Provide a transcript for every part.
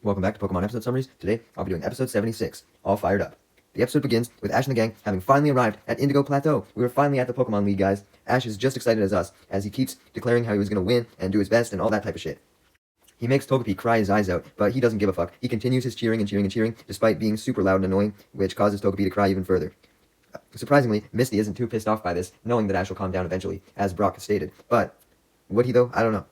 Welcome back to Pokemon Episode Summaries. Today, I'll be doing Episode 76, All Fired Up. The episode begins with Ash and the gang having finally arrived at Indigo Plateau. We were finally at the Pokemon League, guys. Ash is just excited as us, as he keeps declaring how he was going to win and do his best and all that type of shit. He makes Togepi cry his eyes out, but he doesn't give a fuck. He continues his cheering and cheering and cheering, despite being super loud and annoying, which causes Togepi to cry even further. Surprisingly, Misty isn't too pissed off by this, knowing that Ash will calm down eventually, as Brock has stated. But, would he though? I don't know.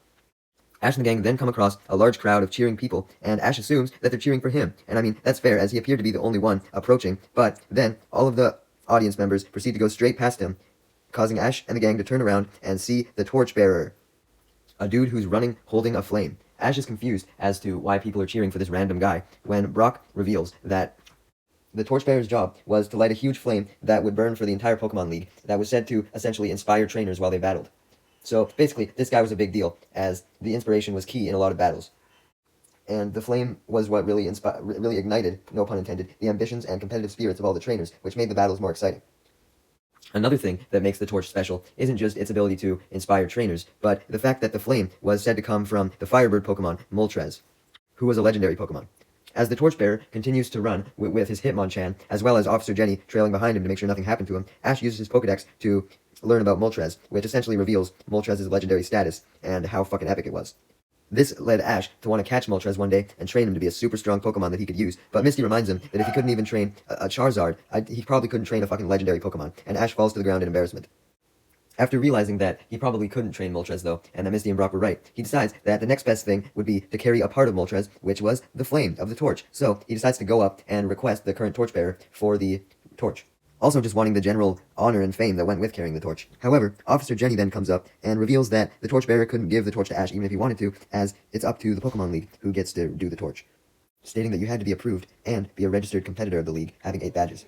Ash and the gang then come across a large crowd of cheering people, and Ash assumes that they're cheering for him. And I mean, that's fair, as he appeared to be the only one approaching, but then all of the audience members proceed to go straight past him, causing Ash and the gang to turn around and see the torchbearer, a dude who's running holding a flame. Ash is confused as to why people are cheering for this random guy, when Brock reveals that the torchbearer's job was to light a huge flame that would burn for the entire Pokemon League, that was said to essentially inspire trainers while they battled. So, basically, this guy was a big deal, as the inspiration was key in a lot of battles. And the flame was what really ignited, no pun intended, the ambitions and competitive spirits of all the trainers, which made the battles more exciting. Another thing that makes the torch special isn't just its ability to inspire trainers, but the fact that the flame was said to come from the Firebird Pokemon, Moltres, who was a legendary Pokemon. As the torchbearer continues to run with his Hitmonchan, as well as Officer Jenny trailing behind him to make sure nothing happened to him, Ash uses his Pokedex to learn about Moltres, which essentially reveals Moltres' legendary status and how fucking epic it was. This led Ash to want to catch Moltres one day and train him to be a super strong Pokemon that he could use, but Misty reminds him that if he couldn't even train a Charizard, he probably couldn't train a fucking legendary Pokemon, and Ash falls to the ground in embarrassment. After realizing that he probably couldn't train Moltres though, and that Misty and Brock were right, he decides that the next best thing would be to carry a part of Moltres, which was the flame of the torch. So he decides to go up and request the current torchbearer for the torch. Also just wanting the general honor and fame that went with carrying the torch. However, Officer Jenny then comes up and reveals that the torchbearer couldn't give the torch to Ash even if he wanted to, as it's up to the Pokemon League who gets to do the torch, stating that you had to be approved and be a registered competitor of the league, having 8 badges.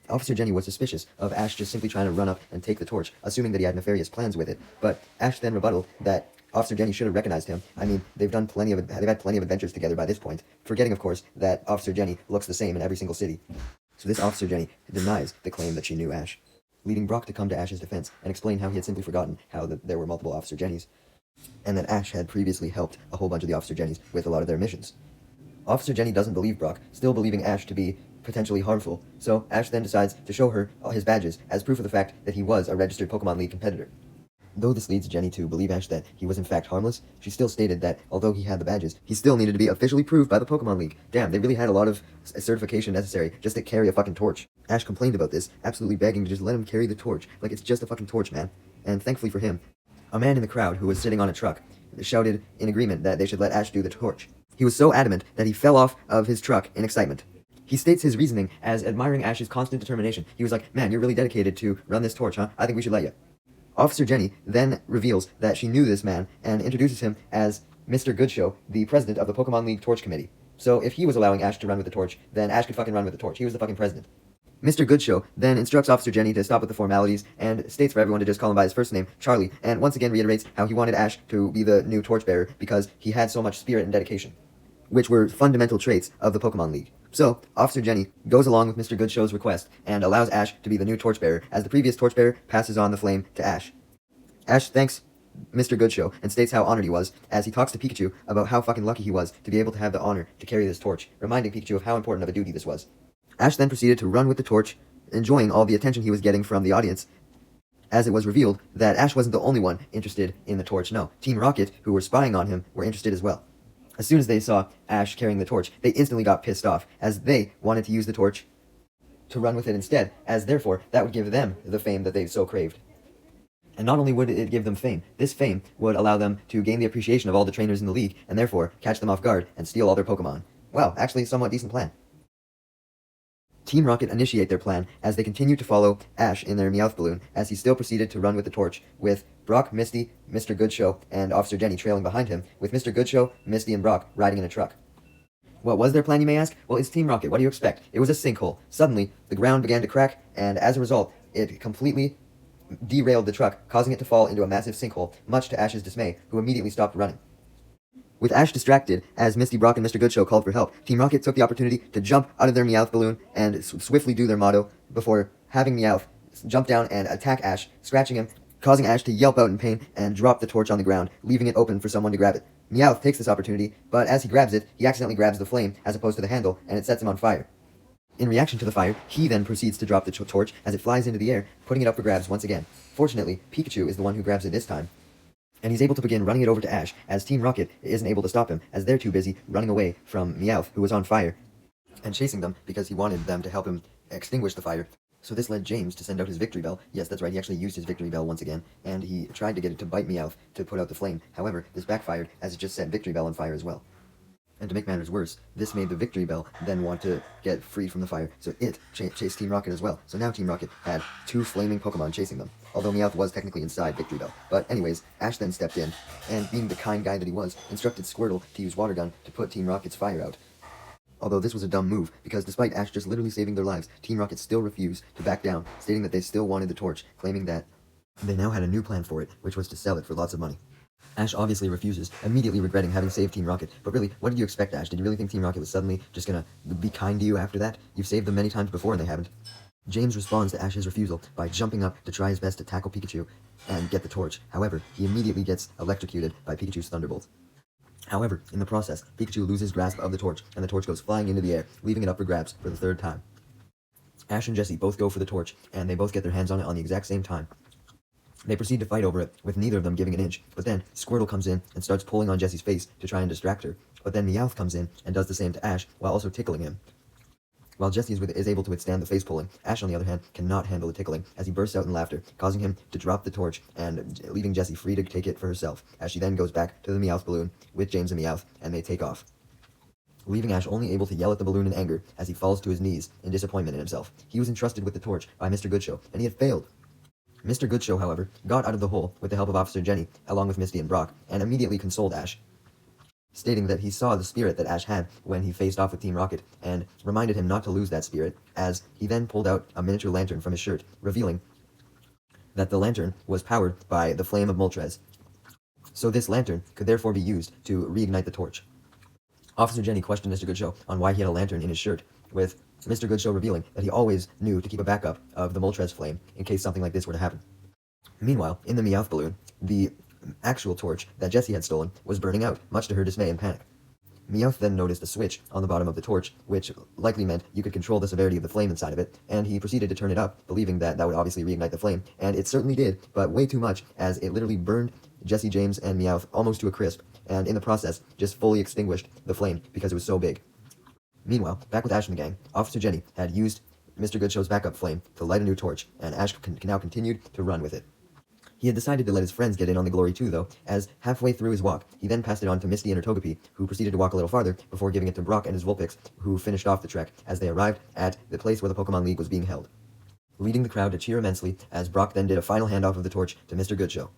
Officer Jenny was suspicious of Ash just simply trying to run up and take the torch, assuming that he had nefarious plans with it, but Ash then rebutted that Officer Jenny should have recognized him. I mean, they've had plenty of adventures together by this point, forgetting of course that Officer Jenny looks the same in every single city. So this Officer Jenny denies the claim that she knew Ash, leading Brock to come to Ash's defense and explain how he had simply forgotten how there were multiple Officer Jennys, and that Ash had previously helped a whole bunch of the Officer Jennys with a lot of their missions. Officer Jenny doesn't believe Brock, still believing Ash to be potentially harmful, so Ash then decides to show her his badges as proof of the fact that he was a registered Pokemon League competitor. Though this leads Jenny to believe Ash that he was in fact harmless, she still stated that although he had the badges, he still needed to be officially proved by the Pokemon League. Damn, they really had a lot of certification necessary just to carry a fucking torch. Ash complained about this, absolutely begging to just let him carry the torch, like it's just a fucking torch, man. And thankfully for him, a man in the crowd who was sitting on a truck shouted in agreement that they should let Ash do the torch. He was so adamant that he fell off of his truck in excitement. He states his reasoning as admiring Ash's constant determination. He was like, man, you're really dedicated to run this torch, huh? I think we should let you. Officer Jenny then reveals that she knew this man and introduces him as Mr. Goodshow, the president of the Pokemon League Torch Committee. So if he was allowing Ash to run with the torch, then Ash could fucking run with the torch. He was the fucking president. Mr. Goodshow then instructs Officer Jenny to stop with the formalities and states for everyone to just call him by his first name, Charlie, and once again reiterates how he wanted Ash to be the new torchbearer because he had so much spirit and dedication, which were fundamental traits of the Pokemon League. So, Officer Jenny goes along with Mr. Goodshow's request and allows Ash to be the new torchbearer, as the previous torchbearer passes on the flame to Ash. Ash thanks Mr. Goodshow and states how honored he was, as he talks to Pikachu about how fucking lucky he was to be able to have the honor to carry this torch, reminding Pikachu of how important of a duty this was. Ash then proceeded to run with the torch, enjoying all the attention he was getting from the audience, as it was revealed that Ash wasn't the only one interested in the torch. No, Team Rocket, who were spying on him, were interested as well. As soon as they saw Ash carrying the torch, they instantly got pissed off, as they wanted to use the torch to run with it instead, as therefore that would give them the fame that they so craved. And not only would it give them fame, this fame would allow them to gain the appreciation of all the trainers in the league, and therefore catch them off guard and steal all their Pokemon. Wow, actually a somewhat decent plan. Team Rocket initiate their plan as they continue to follow Ash in their Meowth balloon as he still proceeded to run with the torch, with Brock, Misty, Mr. Goodshow, and Officer Jenny trailing behind him, with Mr. Goodshow, Misty, and Brock riding in a truck. What was their plan, you may ask? Well, it's Team Rocket. What do you expect? It was a sinkhole. Suddenly, the ground began to crack, and as a result, it completely derailed the truck, causing it to fall into a massive sinkhole, much to Ash's dismay, who immediately stopped running. With Ash distracted, as Misty, Brock, and Mr. Goodshow called for help, Team Rocket took the opportunity to jump out of their Meowth balloon and swiftly do their motto before having Meowth jump down and attack Ash, scratching him, causing Ash to yelp out in pain and drop the torch on the ground, leaving it open for someone to grab it. Meowth takes this opportunity, but as he grabs it, he accidentally grabs the flame as opposed to the handle, and it sets him on fire. In reaction to the fire, he then proceeds to drop the torch as it flies into the air, putting it up for grabs once again. Fortunately, Pikachu is the one who grabs it this time, and he's able to begin running it over to Ash, as Team Rocket isn't able to stop him, as they're too busy running away from Meowth, who was on fire, and chasing them because he wanted them to help him extinguish the fire. So this led James to send out his Victory Bell. Yes, that's right, he actually used his Victory Bell once again, and he tried to get it to bite Meowth to put out the flame. However, this backfired, as it just set Victory Bell on fire as well. And to make matters worse, this made the Victory Bell then want to get freed from the fire, so it chased Team Rocket as well. So now Team Rocket had 2 flaming Pokemon chasing them, although Meowth was technically inside Victory Bell. But anyways, Ash then stepped in, and being the kind guy that he was, instructed Squirtle to use Water Gun to put Team Rocket's fire out. Although this was a dumb move, because despite Ash just literally saving their lives, Team Rocket still refused to back down, stating that they still wanted the torch, claiming that they now had a new plan for it, which was to sell it for lots of money. Ash obviously refuses, immediately regretting having saved Team Rocket. But really, what did you expect, Ash? Did you really think Team Rocket was suddenly just gonna be kind to you after that? You've saved them many times before and they haven't. James responds to Ash's refusal by jumping up to try his best to tackle Pikachu and get the torch. However, he immediately gets electrocuted by Pikachu's Thunderbolt. However, in the process, Pikachu loses grasp of the torch, and the torch goes flying into the air, leaving it up for grabs for the 3rd time. Ash and Jessie both go for the torch, and they both get their hands on it on the exact same time. They proceed to fight over it, with neither of them giving an inch, but then Squirtle comes in and starts pulling on Jessie's face to try and distract her, but then Meowth comes in and does the same to Ash, while also tickling him. While Jessie is able to withstand the face pulling, Ash, on the other hand, cannot handle the tickling, as he bursts out in laughter, causing him to drop the torch and leaving Jessie free to take it for herself, as she then goes back to the Meowth balloon with James and Meowth, and they take off, leaving Ash only able to yell at the balloon in anger as he falls to his knees in disappointment in himself. He was entrusted with the torch by Mr. Goodshow, and he had failed. Mr. Goodshow, however, got out of the hole with the help of Officer Jenny, along with Misty and Brock, and immediately consoled Ash, stating that he saw the spirit that Ash had when he faced off with Team Rocket, and reminded him not to lose that spirit, as he then pulled out a miniature lantern from his shirt, revealing that the lantern was powered by the flame of Moltres. So this lantern could therefore be used to reignite the torch. Officer Jenny questioned Mr. Goodshow on why he had a lantern in his shirt, with Mr. Goodshow revealing that he always knew to keep a backup of the Moltres flame in case something like this were to happen. Meanwhile, in the Meowth balloon, the actual torch that Jessie had stolen was burning out, much to her dismay and panic. Meowth then noticed a switch on the bottom of the torch, which likely meant you could control the severity of the flame inside of it, and he proceeded to turn it up, believing that that would obviously reignite the flame, and it certainly did, but way too much, as it literally burned Jessie, James, and Meowth almost to a crisp, and in the process, just fully extinguished the flame because it was so big. Meanwhile, back with Ash and the gang, Officer Jenny had used Mr. Goodshow's backup flame to light a new torch, and Ash now continued to run with it. He had decided to let his friends get in on the glory too, though, as halfway through his walk, he then passed it on to Misty and her Togepi, who proceeded to walk a little farther before giving it to Brock and his Vulpix, who finished off the trek as they arrived at the place where the Pokémon League was being held, leading the crowd to cheer immensely as Brock then did a final handoff of the torch to Mr. Goodshow.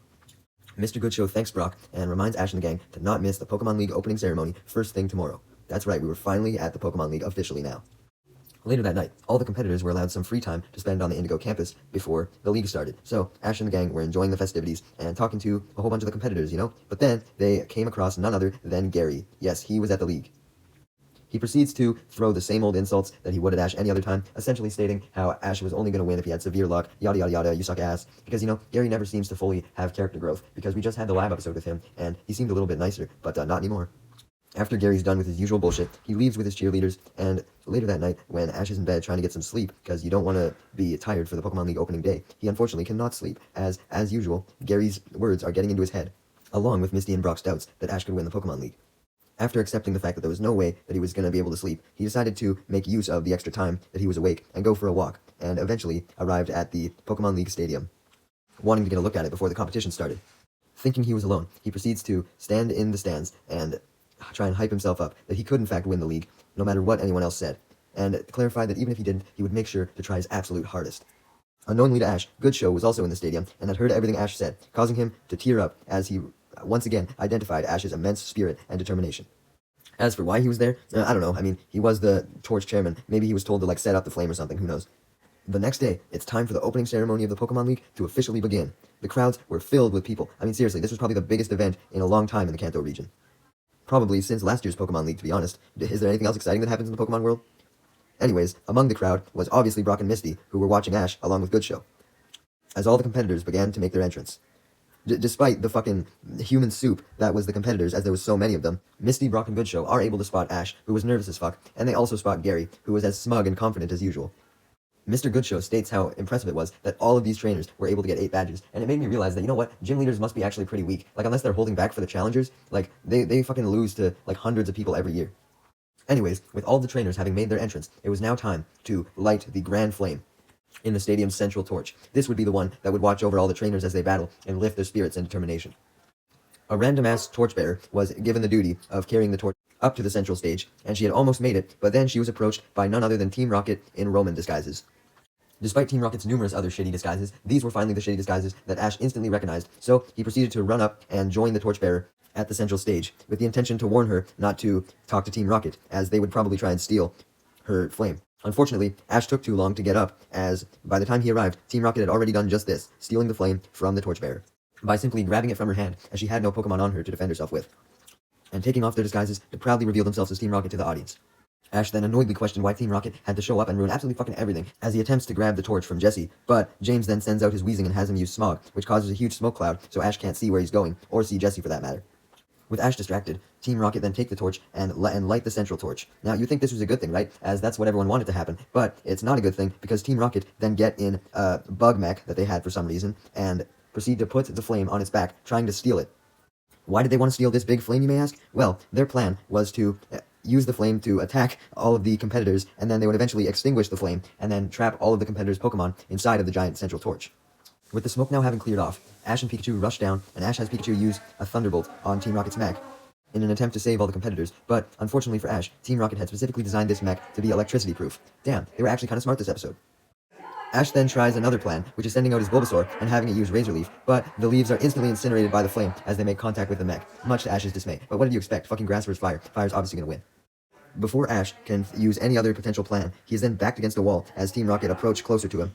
Mr. Goodshow thanks Brock and reminds Ash and the gang to not miss the Pokémon League opening ceremony first thing tomorrow. That's right, we were finally at the Pokémon League officially now. Later that night, all the competitors were allowed some free time to spend on the Indigo campus before the league started. So, Ash and the gang were enjoying the festivities and talking to a whole bunch of the competitors, you know? But then, they came across none other than Gary. Yes, he was at the league. He proceeds to throw the same old insults that he would at Ash any other time, essentially stating how Ash was only going to win if he had severe luck, yada yada yada, you suck ass. Because, you know, Gary never seems to fully have character growth, because we just had the lab episode with him, and he seemed a little bit nicer, but not anymore. After Gary's done with his usual bullshit, he leaves with his cheerleaders, and later that night, when Ash is in bed trying to get some sleep, because you don't want to be tired for the Pokemon League opening day, he unfortunately cannot sleep, as usual, Gary's words are getting into his head, along with Misty and Brock's doubts that Ash could win the Pokemon League. After accepting the fact that there was no way that he was going to be able to sleep, he decided to make use of the extra time that he was awake and go for a walk, and eventually arrived at the Pokemon League Stadium, wanting to get a look at it before the competition started. Thinking he was alone, he proceeds to stand in the stands and try and hype himself up that he could in fact win the league, no matter what anyone else said, and clarified that even if he didn't, he would make sure to try his absolute hardest. Unknowingly to Ash, Goodshow was also in the stadium and had heard everything Ash said, causing him to tear up as he once again identified Ash's immense spirit and determination. As for why he was there, I don't know. I mean, he was the torch chairman. Maybe he was told to, set up the flame or something, who knows. The next day, it's time for the opening ceremony of the Pokemon League to officially begin. The crowds were filled with people. I mean, seriously, this was probably the biggest event in a long time in the Kanto region. Probably since last year's Pokemon League, to be honest. Is there anything else exciting that happens in the Pokemon world? Anyways, among the crowd was obviously Brock and Misty, who were watching Ash along with Goodshow, as all the competitors began to make their entrance. Despite the fucking human soup that was the competitors, as there was so many of them, Misty, Brock, and Goodshow are able to spot Ash, who was nervous as fuck, and they also spot Gary, who was as smug and confident as usual. Mr. Goodshow states how impressive it was that all of these trainers were able to get 8 badges, and it made me realize that, you know what, gym leaders must be actually pretty weak. Like, unless they're holding back for the challengers, like, they fucking lose to, like, hundreds of people every year. Anyways, with all the trainers having made their entrance, it was now time to light the Grand Flame in the stadium's central torch. This would be the one that would watch over all the trainers as they battle and lift their spirits and determination. A random-ass torchbearer was given the duty of carrying the torch up to the central stage, and she had almost made it, but then she was approached by none other than Team Rocket in Roman disguises. Despite Team Rocket's numerous other shitty disguises, these were finally the shitty disguises that Ash instantly recognized, so he proceeded to run up and join the torchbearer at the central stage, with the intention to warn her not to talk to Team Rocket, as they would probably try and steal her flame. Unfortunately, Ash took too long to get up, as by the time he arrived, Team Rocket had already done just this, stealing the flame from the torchbearer, by simply grabbing it from her hand, as she had no Pokemon on her to defend herself with, and taking off their disguises to proudly reveal themselves as Team Rocket to the audience. Ash then annoyedly questioned why Team Rocket had to show up and ruin absolutely fucking everything, as he attempts to grab the torch from Jesse, but James then sends out his wheezing and has him use smog, which causes a huge smoke cloud, so Ash can't see where he's going, or see Jesse for that matter. With Ash distracted, Team Rocket then take the torch and light the central torch. Now, you'd think this was a good thing, right? As that's what everyone wanted to happen, but it's not a good thing, because Team Rocket then get in a bug mech that they had for some reason, and proceed to put the flame on its back, trying to steal it. Why did they want to steal this big flame, you may ask? Well, their plan was to use the flame to attack all of the competitors, and then they would eventually extinguish the flame, and then trap all of the competitors' Pokemon inside of the giant central torch. With the smoke now having cleared off, Ash and Pikachu rush down, and Ash has Pikachu use a Thunderbolt on Team Rocket's mech in an attempt to save all the competitors, but unfortunately for Ash, Team Rocket had specifically designed this mech to be electricity-proof. Damn, they were actually kind of smart this episode. Ash then tries another plan, which is sending out his Bulbasaur and having it use Razor Leaf, but the leaves are instantly incinerated by the flame as they make contact with the mech, much to Ash's dismay. But what did you expect? Fucking grass versus fire. Fire's obviously gonna win. Before Ash can use any other potential plan, he is then backed against a wall as Team Rocket approach closer to him.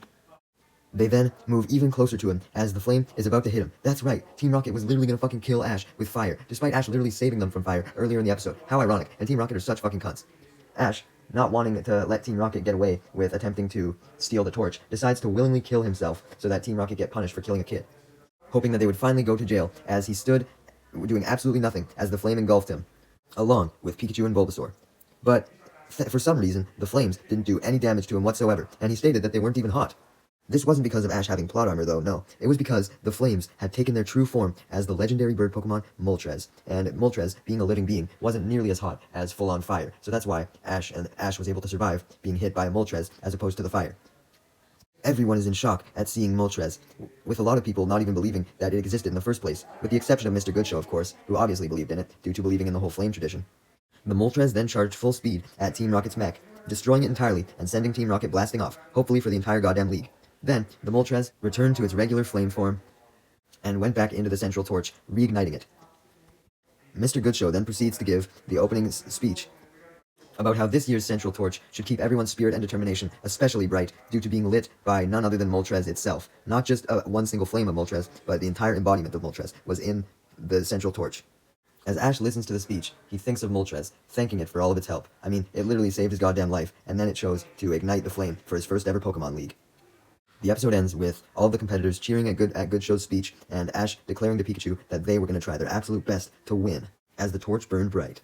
They then move even closer to him as the flame is about to hit him. That's right, Team Rocket was literally gonna fucking kill Ash with fire, despite Ash literally saving them from fire earlier in the episode. How ironic, and Team Rocket are such fucking cunts. Ash, not wanting to let Team Rocket get away with attempting to steal the torch, decides to willingly kill himself so that Team Rocket get punished for killing a kid, hoping that they would finally go to jail as he stood doing absolutely nothing as the flame engulfed him, along with Pikachu and Bulbasaur. But for some reason, the flames didn't do any damage to him whatsoever, and he stated that they weren't even hot. This wasn't because of Ash having plot armor though, no. It was because the flames had taken their true form as the legendary bird Pokemon Moltres, and Moltres, being a living being, wasn't nearly as hot as full-on fire, so that's why Ash was able to survive being hit by Moltres as opposed to the fire. Everyone is in shock at seeing Moltres, with a lot of people not even believing that it existed in the first place, with the exception of Mr. Goodshow, of course, who obviously believed in it, due to believing in the whole flame tradition. The Moltres then charged full speed at Team Rocket's mech, destroying it entirely and sending Team Rocket blasting off, hopefully for the entire goddamn league. Then, the Moltres returned to its regular flame form and went back into the central torch, reigniting it. Mr. Goodshow then proceeds to give the opening speech about how this year's central torch should keep everyone's spirit and determination especially bright due to being lit by none other than Moltres itself. Not just one single flame of Moltres, but the entire embodiment of Moltres was in the central torch. As Ash listens to the speech, he thinks of Moltres, thanking it for all of its help. I mean, it literally saved his goddamn life, and then it chose to ignite the flame for his first ever Pokemon League. The episode ends with all of the competitors cheering at Goodshow's speech, and Ash declaring to Pikachu that they were going to try their absolute best to win, as the torch burned bright.